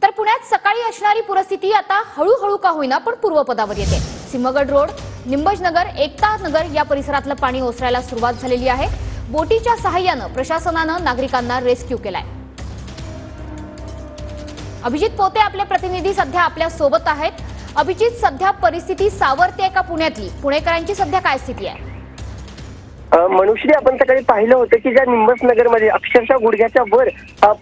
तर पुण्यात सकाळी असणारी परिस्थिती आता हळूहळू का होईना पण पूर्वपदावर येते। सिंहगड रोड, निंबजनगर, एकता नगर या परिसरातलं पाणी ओसरायला सुरुवात झालेली आहे। बोटीच्या सहाय्याने प्रशासनानं नागरिकांना रेस्क्यू केलाय। अभिजित पोते आपले प्रतिनिधी सध्या आपल्या सोबत आहेत। अभिजित, सध्या परिस्थिती सावरते का पुण्यातली? पुणेकरांची सध्या काय स्थिती आहे? मनुश्री, आपण सकाळी पाहिलं होतं की ज्या निंबसनगर मध्ये अक्षरशः गुडघ्याच्या वर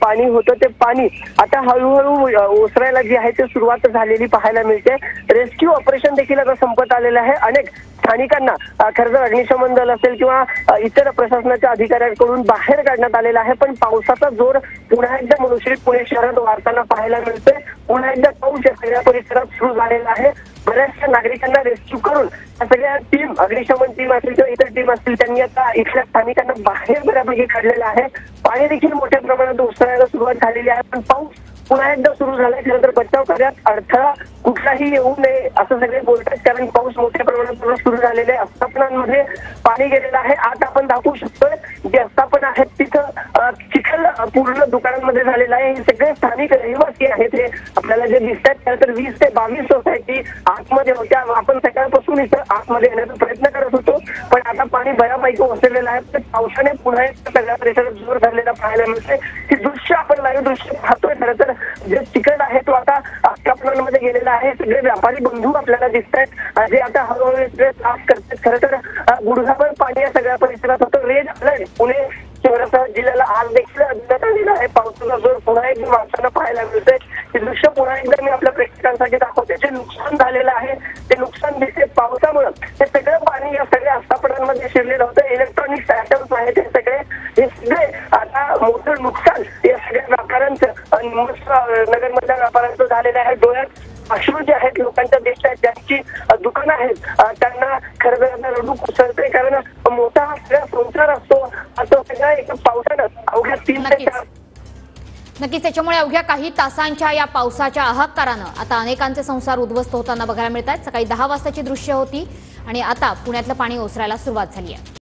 पाणी होतं, ते पाणी आता हळूहळू ओसरायला जी आहे ते सुरुवात झालेली पाहायला मिळते। रेस्क्यू ऑपरेशन देखील आता संपत आलेलं आहे। अनेक स्थानिकांना खरं तर अग्निशमन दल असेल किंवा इतर प्रशासनाच्या अधिकाऱ्यांकडून बाहेर काढण्यात आलेला आहे, पण पावसाचा जोर पुन्हा एकदा मनुश्री पुणे शहरात वाढताना पाहायला मिळतोय। पुन्हा एकदा पाऊस या सगळ्या परिसरात सुरू झालेला आहे। बऱ्याचशा नागरिकांना रेस्क्यू करून सगळ्या टीम, अग्निशमन टीम असेल किंवा इतर टीम असतील, त्यांनी आता इथल्या स्थानिकांना बाहेर बऱ्यापैकी काढलेलं आहे। पाणी देखील मोठ्या प्रमाणात ओसरायला सुरुवात झालेली आहे, पण पाऊस पुन्हा एकदा सुरू झालाय। त्यानंतर बचाव कार्यात अडथळा कुठलाही येऊ नये असं सगळे बोलतात, कारण पाऊस मोठ्या प्रमाणात सुरू झालेला आहे। आस्थापनांमध्ये पाणी गेलेलं आहे। आता आपण दाखवू शकतोय जे आस्थापना आहेत तिथं चिखल पूर्ण दुकानांमध्ये झालेला आहे। हे सगळे स्थानिक रहिवासी आहेत। हे आपल्याला जे दिसतात त्यानंतर 20 ते 22 सोसायटी आतमध्ये होत्या। आपण सकाळपासून इथं आतमध्ये येण्याचा प्रयत्न करत होतो, पण आता पाणी बऱ्यापैकी ओसरलेलं आहे। तर पावसाने पुन्हा एकदा सगळ्या परिसरात जोर धरलेला पाहायला मिळतोय। ही दृश्य आपण लाईव्ह दृश्य पाहतोय। खरं तर जे चिखल आहे तो आता आस्थापनांमध्ये गेलेला आहे। सगळे व्यापारी बंधू आपल्याला दिसत आहेत जे आता हळूहळू साफ करतात। खरं तर गुडघाभर पाणी या सगळ्या परिसरात होतं। रेड अलर्ट पुणे शहरासह जिल्ह्याला आज देखील देण्यात आलेला आहे। पावसाचा जोर पुन्हा एकदा वाढताना पाहायला मिळतोय। हे दृश्य पुन्हा एकदा मी आपल्या प्रेक्षकांसाठी दाखवते। जे नुकसान झालेलं आहे ते नुकसान दिसते पावसामुळे। हे सगळं पाणी या सगळ्या आस्थापनांमध्ये शिरलेलं होतं। इलेक्ट्रॉनिक्स आयटम्स आहेत हे सगळे आता मोठं नुकसान या सगळ्या व्यापाऱ्यांचं, नगरमधल्या व्यापाऱ्यांचं झालेलं आहे। डोळ्यात अश्रू जे आहेत लोकांच्या दिसत आहेत, ज्यांची दुकानं आहेत त्यांना खरं तर रडू कोसळते, कारण मोठा हा सगळा संसार असतो। तो सगळा एक पावसानं अवघ्या 3 ते 4 नक्कीच त्याच्यामुळे अवघ्या काही तासांच्या या पावसाच्या हाहाकारानं आता अनेकांचे संसार उद्ध्वस्त होताना बघायला मिळतात। सकाळी 10 वाजताची दृश्य होती आणि आता पुण्यातलं पाणी ओसरायला सुरुवात झाली आहे।